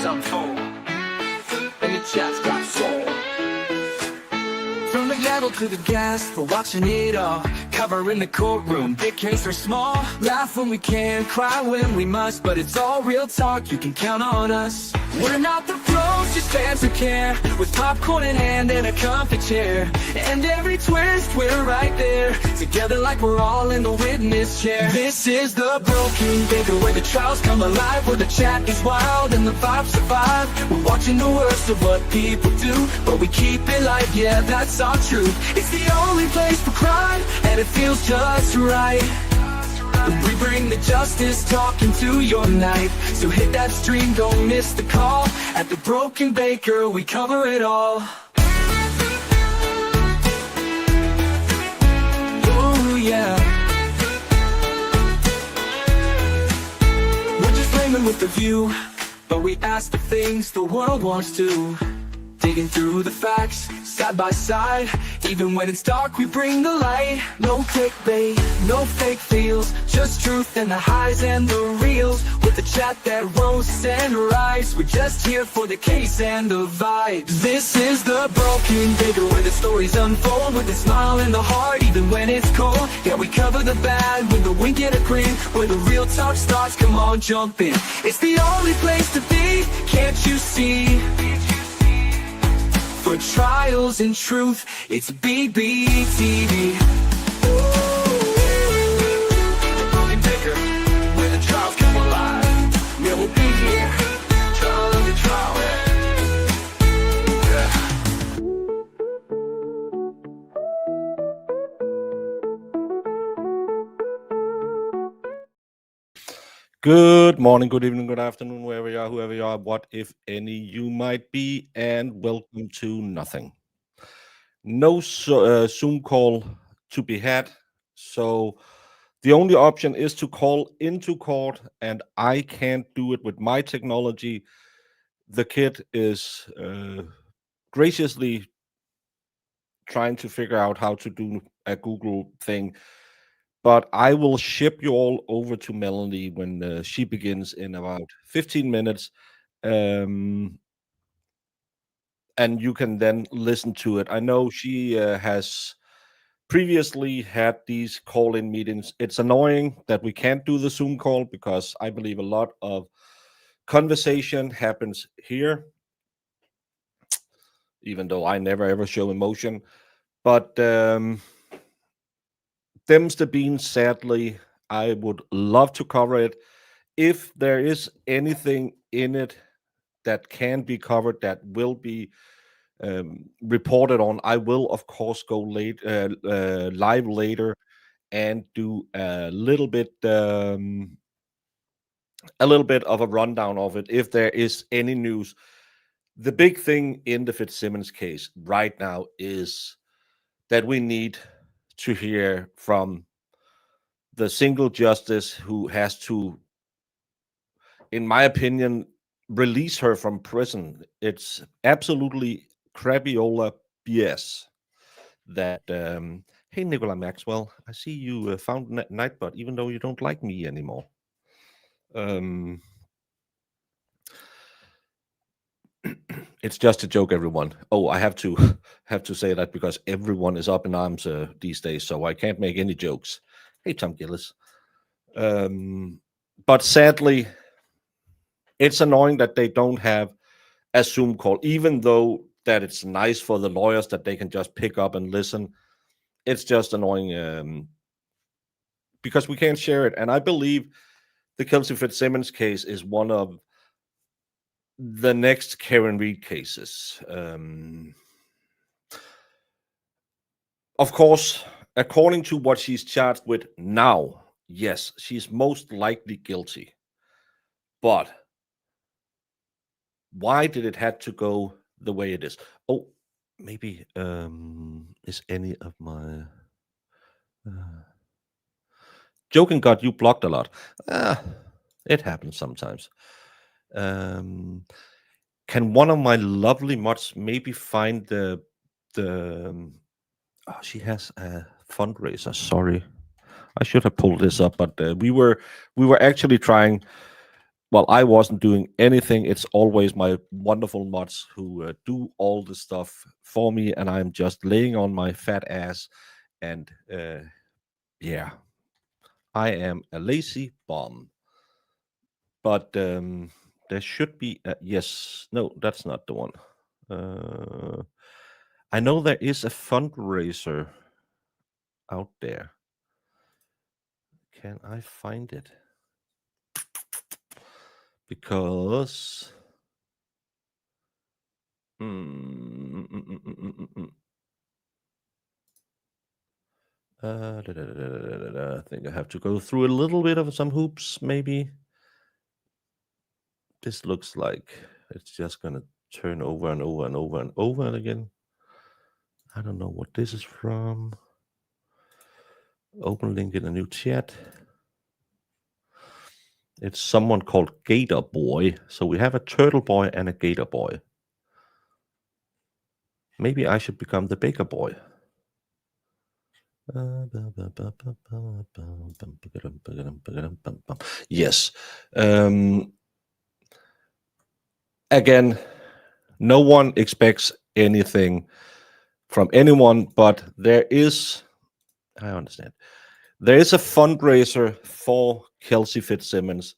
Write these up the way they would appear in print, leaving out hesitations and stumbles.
unfold, and the chat's got soul. From the gavel to the gas, we're watching it all. Covering the courtroom, big case or small. Laugh when we can, cry when we must, but it's all real talk, you can count on us. We're not the pros, just fans who care, with popcorn in hand and a comfy chair. And every twist, we're right there, together like we're all in the witness chair. This is the Broken Baker, where the trials come alive, where the chat is wild and the vibes survive. We're watching the worst of what people do, but we keep it light, yeah, that's our truth. It's the only place for crime, and it feels just right. We bring the justice talk into your night, so hit that stream, don't miss the call. At the Broken Baker, we cover it all. Oh yeah. We're just flaming with the view, but we ask the things the world wants to. Digging through the facts, side by side. Even when it's dark, we bring the light. No clickbait, no fake feels, just truth and the highs and the reels. With the chat that roasts and writes, we're just here for the case and the vibes. This is the Broken Baker, where the stories unfold, with a smile in the heart, even when it's cold. Yeah, we cover the bad with a wink and a grin, where the real talk starts, come on, jump in. It's the only place to be, can't you see? For trials and truth, it's BBTV. The Broken Baker, where the trials come alive. Yeah, we'll be here, trial after trial. Yeah. Good morning, good evening, good afternoon, wherever you are, whoever you are, what if any you might be, and welcome to nothing. No Zoom call to be had, so the only option is to call into court, and I can't do it with my technology. The kid is graciously trying to figure out how to do a Google thing. But I will ship you all over to Melanie when she begins in about 15 minutes. And you can then listen to it. I know she has previously had these call-in meetings. It's annoying that we can't do the Zoom call because I believe a lot of conversation happens here, even though I never ever show emotion. But them's the beans, sadly. I would love to cover it. If there is anything in it that can be covered, that will be reported on, I will, of course, go live later and do a little bit of a rundown of it if there is any news. The big thing in the Fitzsimmons case right now is that we need to hear from the single justice who has to, in my opinion, release her from prison. It's absolutely crabiola BS that, hey, Nicola Maxwell, I see you found Nightbot, even though you don't like me anymore. It's just a joke, everyone. Oh, I have to say that because everyone is up in arms these days, so I can't make any jokes. Hey, Tom Gillis. But sadly, it's annoying that they don't have a Zoom call, even though that it's nice for the lawyers that they can just pick up and listen. It's just annoying because we can't share it. And I believe the Kelsey Fitzsimmons case is one of the next Karen Reed cases. Of course, according to what she's charged with now, yes, she's most likely guilty. But why did it have to go the way it is? Oh, maybe is any of my joking got you blocked a lot. It happens sometimes. Can one of my lovely mods maybe find the oh, she has a fundraiser. Sorry, I should have pulled this up, but we were actually trying well, I wasn't doing anything. It's always my wonderful mods who do all the stuff for me, and I'm just laying on my fat ass. And yeah, I am a lazy bum. But there should be yes, no, that's not the one. Uh, I know there is a fundraiser out there. Can I find it? Because I think I have to go through a little bit of some hoops, maybe. This looks like it's just gonna turn over and over and over and over again. I don't know what this is from. Open link in a new chat. It's someone called Gator Boy. So we have a turtle boy and a gator boy. Maybe I should become the baker boy. Yes. Again, no one expects anything from anyone, but there is, I understand, there is a fundraiser for Kelsey Fitzsimmons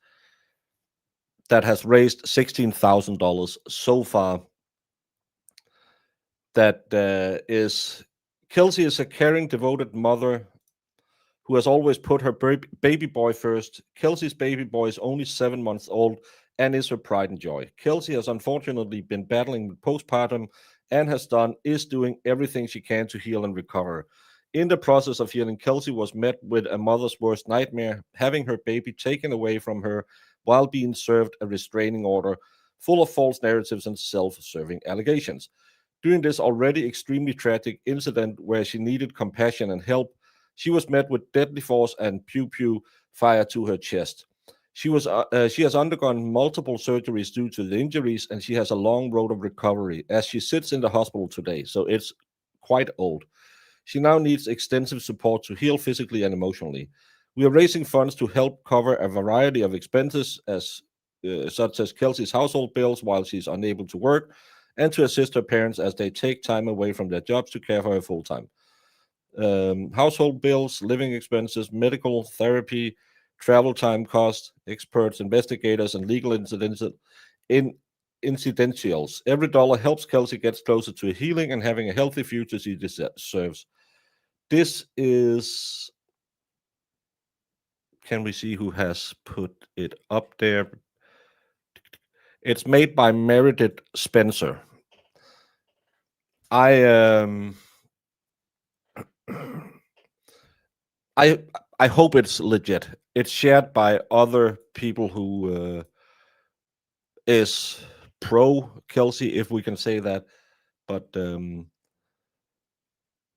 that has raised $16,000 so far. That is, Kelsey is a caring, devoted mother who has always put her baby boy first. Kelsey's baby boy is only 7 months old and is her pride and joy. Kelsey has unfortunately been battling with postpartum and is doing everything she can to heal and recover. In the process of healing, Kelsey was met with a mother's worst nightmare, having her baby taken away from her while being served a restraining order full of false narratives and self-serving allegations. During this already extremely tragic incident where she needed compassion and help, she was met with deadly force and pew pew fire to her chest. She has undergone multiple surgeries due to the injuries, and she has a long road of recovery as she sits in the hospital today. So it's quite old. She now needs extensive support to heal physically and emotionally. We are raising funds to help cover a variety of expenses, such as Kelsey's household bills while she's unable to work, and to assist her parents as they take time away from their jobs to care for her full time. Household bills, living expenses, medical therapy, travel time costs, experts, investigators, and legal incidentials. Every dollar helps Kelsey get closer to healing and having a healthy future she deserves. This is. Can we see who has put it up there? It's made by Meredith Spencer. I I I hope it's legit. It's shared by other people who is pro Kelsey, if we can say that. But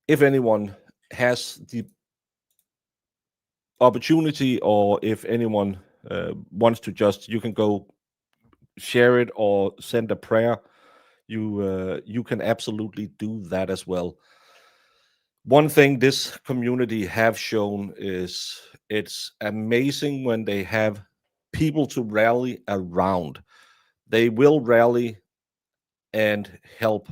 if anyone has the opportunity, or if anyone wants to just, you can go share it or send a prayer. You can absolutely do that as well. One thing this community have shown is it's amazing when they have people to rally around. They will rally and help.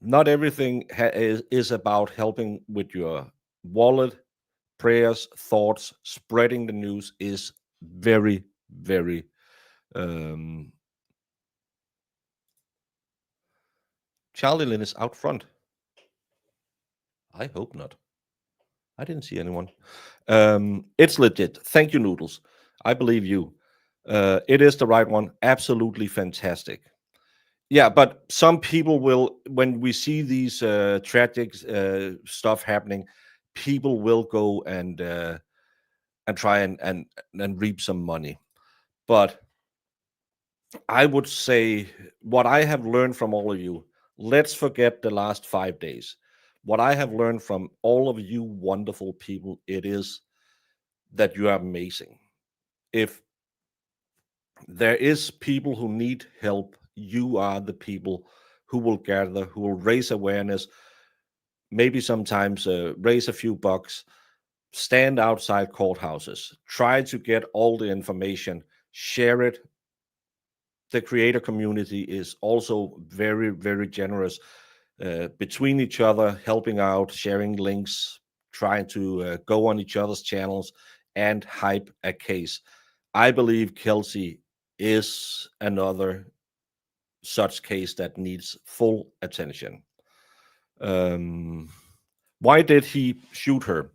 Not everything is about helping with your wallet. Prayers, thoughts, spreading the news is very, very. Charlie Lynn is out front. I hope not. I didn't see anyone. It's legit. Thank you, Noodles. I believe you. It is the right one. Absolutely fantastic. Yeah, but some people will, when we see these tragic stuff happening, people will go and try and reap some money. But I would say what I have learned from all of you, let's forget the last 5 days. What I have learned from all of you wonderful people, it is that you are amazing. If there is people who need help, you are the people who will gather, who will raise awareness, maybe sometimes raise a few bucks, stand outside courthouses, try to get all the information, share it. The creator community is also very, very generous between each other, helping out, sharing links, trying to go on each other's channels and hype a case. I believe Kelsey is another such case that needs full attention. Um, why did he shoot her?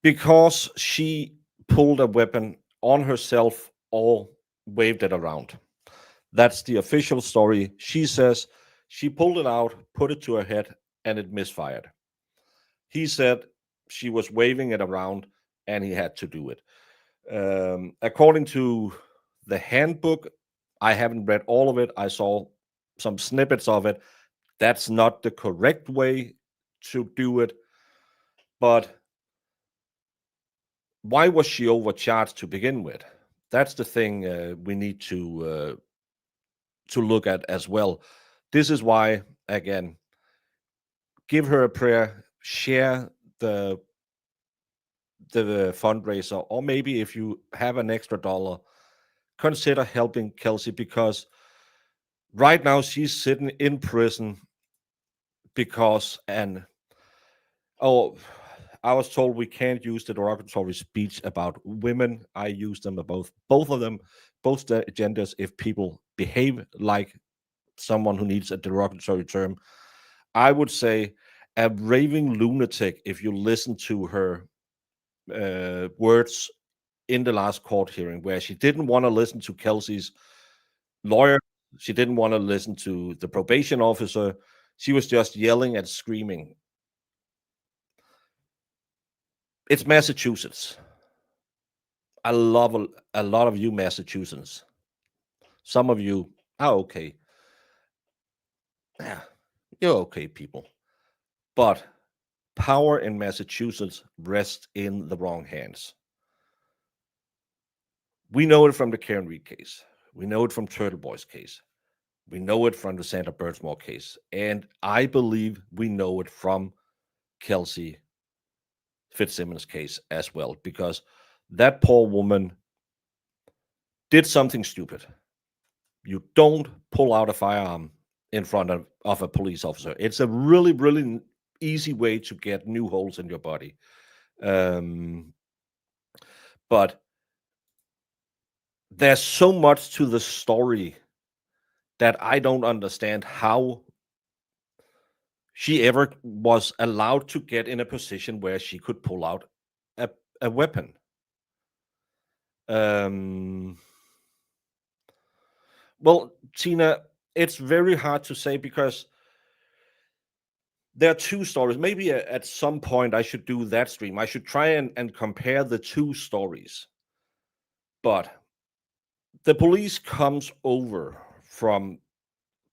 Because she pulled a weapon on herself or waved it around. That's the official story. She says she pulled it out, put it to her head, and it misfired. He said she was waving it around and he had to do it. According to the handbook, I haven't read all of it. I saw some snippets of it. That's not the correct way to do it. But why was she overcharged to begin with? That's the thing we need to look at as well. This is why, again, give her a prayer, share the fundraiser, or maybe if you have an extra dollar, consider helping Kelsey, because right now she's sitting in prison because I was told we can't use the derogatory speech about women. I use them about both of them, both the genders. If people behave like someone who needs a derogatory term, I would say a raving lunatic. If you listen to her words in the last court hearing, where she didn't want to listen to Kelsey's lawyer, she didn't want to listen to the probation officer. She was just yelling and screaming. It's Massachusetts. I love a lot of you Massachusetts. Some of you are okay. Yeah, you're okay people. But power in Massachusetts rests in the wrong hands. We know it from the Karen Reed case. We know it from Turtle Boy's case. We know it from the Sandra Birdsmore case. And I believe we know it from Kelsey Fitzsimmons' case as well, because that poor woman did something stupid. You don't pull out a firearm in front of a police officer. It's a really, really easy way to get new holes in your body. But there's so much to the story that I don't understand how she ever was allowed to get in a position where she could pull out a weapon. Well, Tina, it's very hard to say because there are two stories. Maybe at some point I should do that stream. I should try and compare the two stories. But the police comes over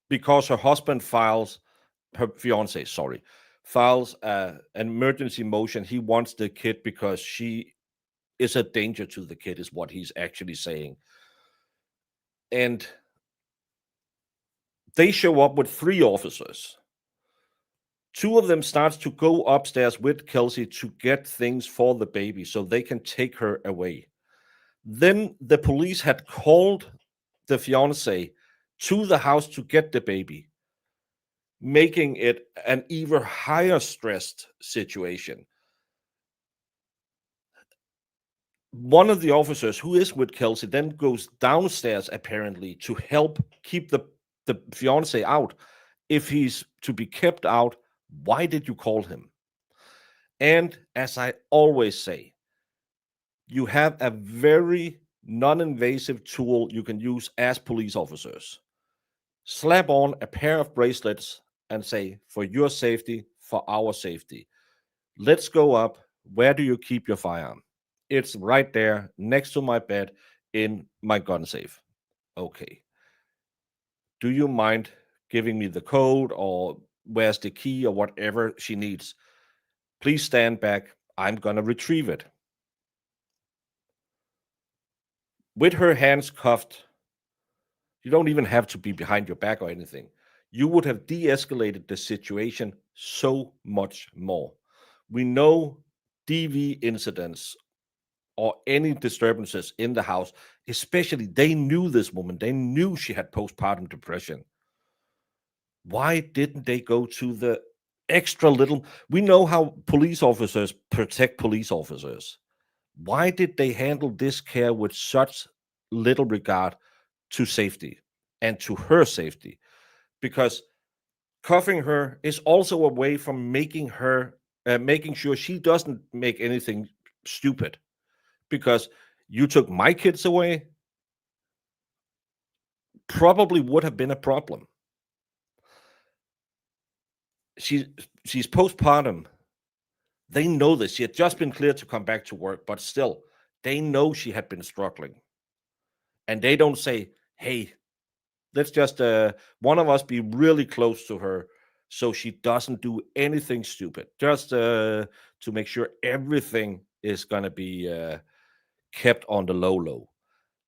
because her husband her fiance, files an emergency motion. He wants the kid because she is a danger to the kid, is what he's actually saying. And they show up with 3 officers. 2 of them starts to go upstairs with Kelsey to get things for the baby so they can take her away. Then the police had called the fiance to the house to get the baby, making it an even higher stressed situation. One of the officers who is with Kelsey then goes downstairs apparently to help keep the fiance out. If he's to be kept out, why did you call him? And as I always say, you have a very non-invasive tool you can use as police officers. Slap on a pair of bracelets and say, for your safety, for our safety. Let's go up. Where do you keep your firearm? It's right there next to my bed in my gun safe. Okay. Do you mind giving me the code, or where's the key, or whatever she needs? Please stand back. I'm going to retrieve it. With her hands cuffed, you don't even have to be behind your back or anything. You would have de-escalated the situation so much more. We know DV incidents or any disturbances in the house, especially they knew this woman, they knew she had postpartum depression. Why didn't they go to the extra little? We know how police officers protect police officers. Why did they handle this care with such little regard to safety and to her safety? Because cuffing her is also a way from making her making sure she doesn't make anything stupid. Because you took my kids away, probably would have been a problem. She she's postpartum. They know this. She had just been cleared to come back to work, but still, they know she had been struggling. And they don't say, hey, let's just one of us be really close to her so she doesn't do anything stupid. Just to make sure everything is gonna be kept on the low.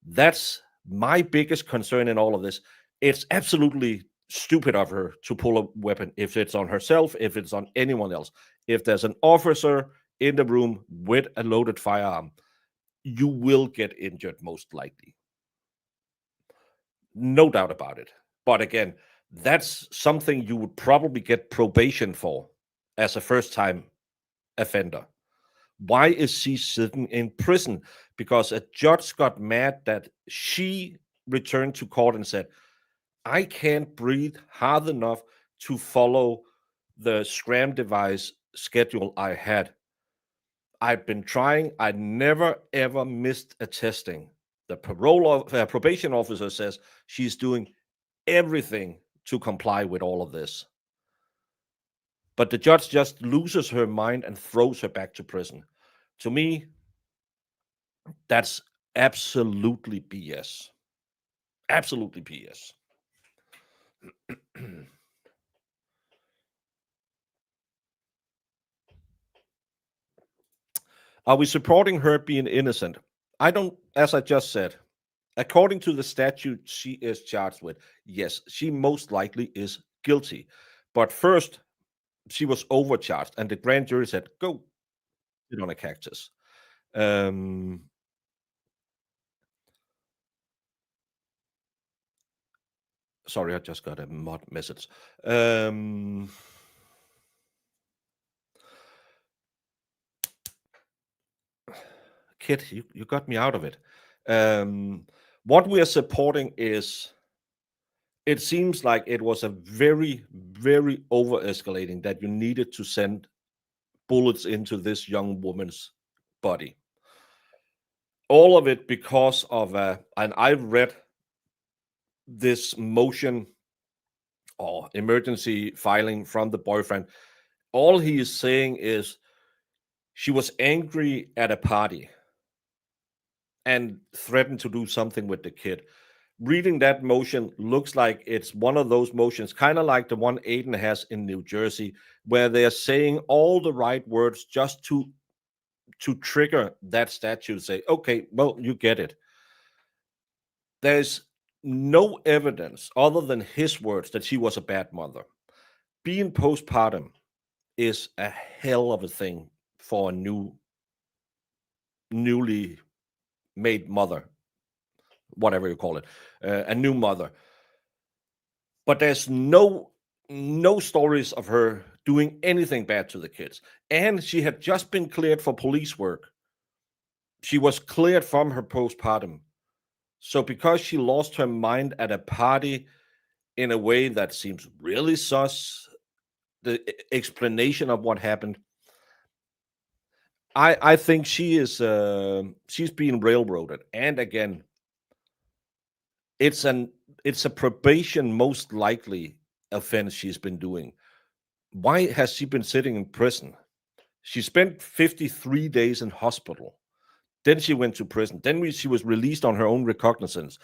That's my biggest concern in all of this. It's absolutely stupid of her to pull a weapon if it's on herself, if it's on anyone else. If there's an officer in the room with a loaded firearm, you will get injured most likely. No doubt about it. But again, that's something you would probably get probation for as a first time offender. Why is she sitting in prison? Because a judge got mad that she returned to court and said, I can't breathe hard enough to follow the scram device schedule I had. I've been trying. I never ever missed a testing. The probation officer says she's doing everything to comply with all of this. But the judge just loses her mind and throws her back to prison. To me, that's absolutely BS. Absolutely BS. Are we supporting her being innocent? I don't, as I just said, according to the statute she is charged with, yes, she most likely is guilty. But first, she was overcharged, and the grand jury said, go sit on a cactus. Um, Sorry, I just got a mod message. Kid, you got me out of it. What we are supporting is, it seems like it was a very, very over escalating that you needed to send bullets into this young woman's body. All of it because of, and I've read this motion or emergency filing from the boyfriend. All he is saying is she was angry at a party and threatened to do something with the kid. Reading that motion looks like it's one of those motions, kind of like the one Aiden has in New Jersey, where they're saying all the right words just to trigger that statute. Say, okay, well, you get it. There's no evidence other than his words that she was a bad mother. Being postpartum is a hell of a thing for a newly made mother, whatever you call it, a new mother. But there's no stories of her doing anything bad to the kids. And she had just been cleared for police work. She was cleared from her postpartum. So because she lost her mind at a party in a way that seems really sus, the explanation of what happened, I think she's being railroaded. And again, it's a probation most likely offense she's been doing. Why has she been sitting in prison? She spent 53 days in hospital. Then she went to prison. Then she was released on her own recognizance.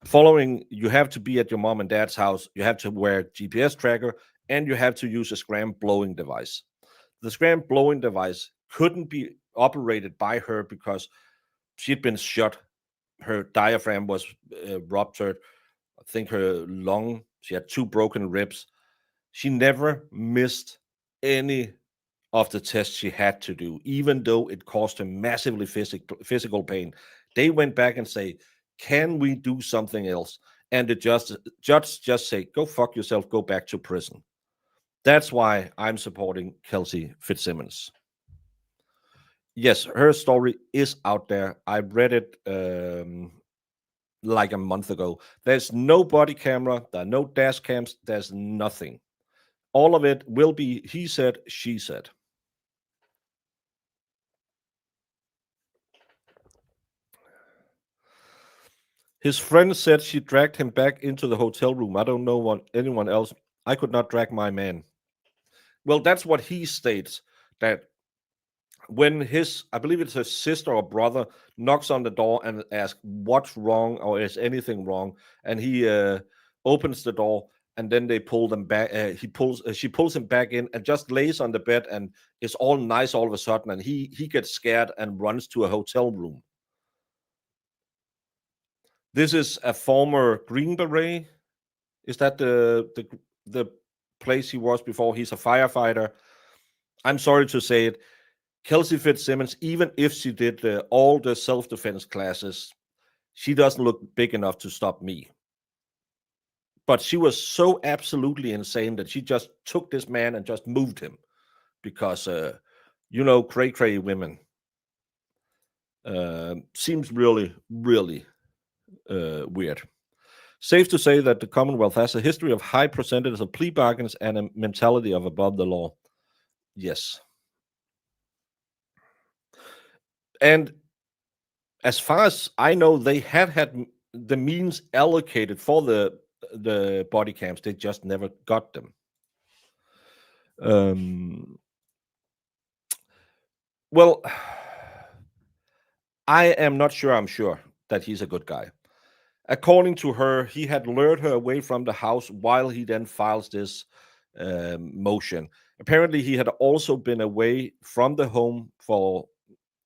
Following, you have to be at your mom and dad's house. You have to wear GPS tracker, and you have to use a scram blowing device. The scram blowing device couldn't be operated by her because she'd been shot. Her diaphragm was ruptured. I think her lung, she had 2 broken ribs. She never missed any of the test she had to do, even though it caused her massively physical pain. They went back and say, can we do something else? And the judge just say, go fuck yourself, go back to prison. That's why I'm supporting Kelsey Fitzsimmons. Yes, her story is out there. I read it like a month ago. There's no body camera, there are no dash cams, there's nothing. All of it will be he said, she said. His friend said she dragged him back into the hotel room. I don't know anyone else. I could not drag my man. Well, that's what he states, that when I believe it's his sister or brother, knocks on the door and asks what's wrong or is anything wrong, and he opens the door, and then they pull them back. She pulls him back in and just lays on the bed and is all nice all of a sudden, and he gets scared and runs to a hotel room. This is a former Green Beret. Is that the place he was before? He's a firefighter. I'm sorry to say it. Kelsey Fitzsimmons, even if she did all the self-defense classes, she doesn't look big enough to stop me. But she was so absolutely insane that she just took this man and just moved him because, cray-cray women. Seems really, really weird. Safe to say that the Commonwealth has a history of high percentages of plea bargains and a mentality of above the law. Yes. And as far as I know, they have had the means allocated for the body cams. They just never got them. Well, I am not sure. I'm sure that he's a good guy. According to her, he had lured her away from the house while he then files this motion. Apparently, he had also been away from the home for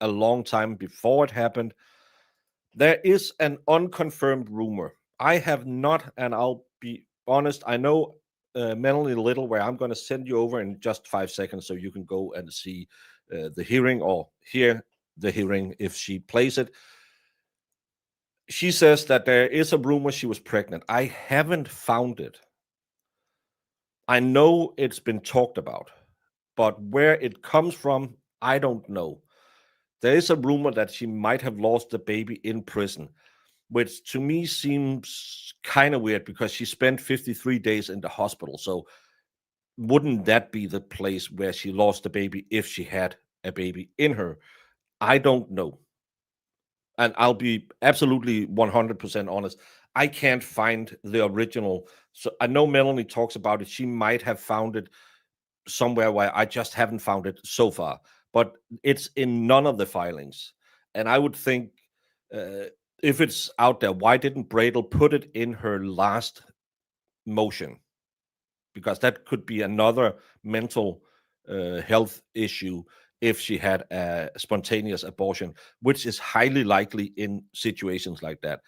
a long time before it happened. There is an unconfirmed rumor. I have not, and I'll be honest, I know Melanie Little, where I'm going to send you over in just 5 seconds so you can go and see the hearing or hear the hearing if she plays it. She says that there is a rumor she was pregnant. I haven't found it. I know it's been talked about, but where it comes from, I don't know. There is a rumor that she might have lost the baby in prison, which to me seems kind of weird because she spent 53 days in the hospital. So wouldn't that be the place where she lost the baby if she had a baby in her? I don't know. And I'll be absolutely 100% honest. I can't find the original. So I know Melanie talks about it. She might have found it somewhere where I just haven't found it so far, but it's in none of the filings. And I would think if it's out there, why didn't Bradel put it in her last motion? Because that could be another mental health issue if she had a spontaneous abortion, which is highly likely in situations like that.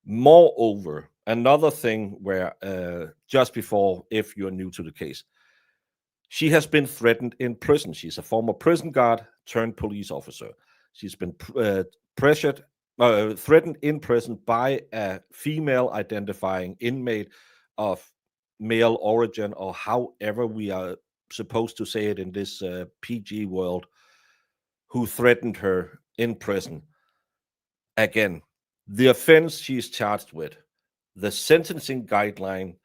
Moreover, another thing where just before, if you're new to the case, she has been threatened in prison. She's a former prison guard turned police officer. She's been threatened in prison by a female identifying inmate of male origin, or however we are supposed to say it in this PG world, who threatened her in prison. Again, the offense she's charged with, the sentencing guideline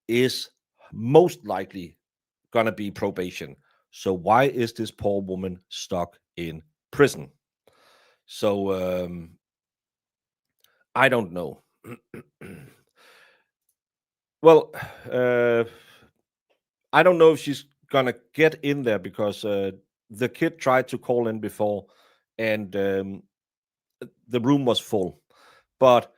is most likely going to be probation. So why is this poor woman stuck in prison? So I don't know. Well, I don't know if she's going to get in there because the kid tried to call in before and the room was full. But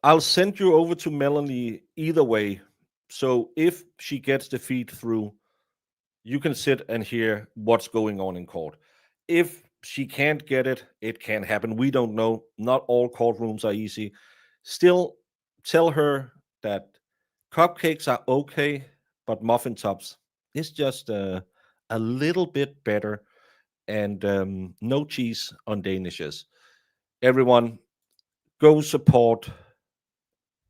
I'll send you over to Melanie either way. So if she gets the feed through, you can sit and hear what's going on in court. If she can't get it, it can happen. We don't know. Not all courtrooms are easy. Still, tell her that cupcakes are okay, but muffin tops is just a little bit better, and no cheese on Danishes. Everyone, go support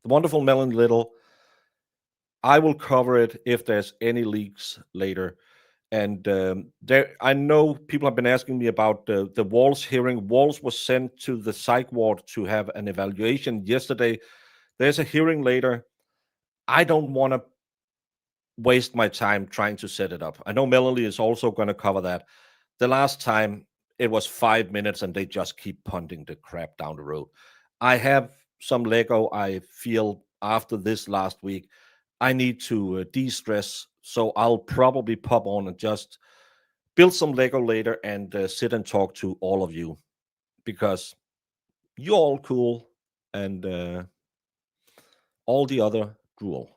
the wonderful Melon Little. I will cover it if there's any leaks later. And there, I know people have been asking me about the Walls hearing. Walls was sent to the psych ward to have an evaluation yesterday. There's a hearing later. I don't want to waste my time trying to set it up. I know Melanie is also going to cover that. The last time it was 5 minutes and they just keep punting the crap down the road. I have some Lego. I feel after this last week, I need to de-stress. So I'll probably pop on and just build some Lego later and sit and talk to all of you because you're all cool and all the other drool.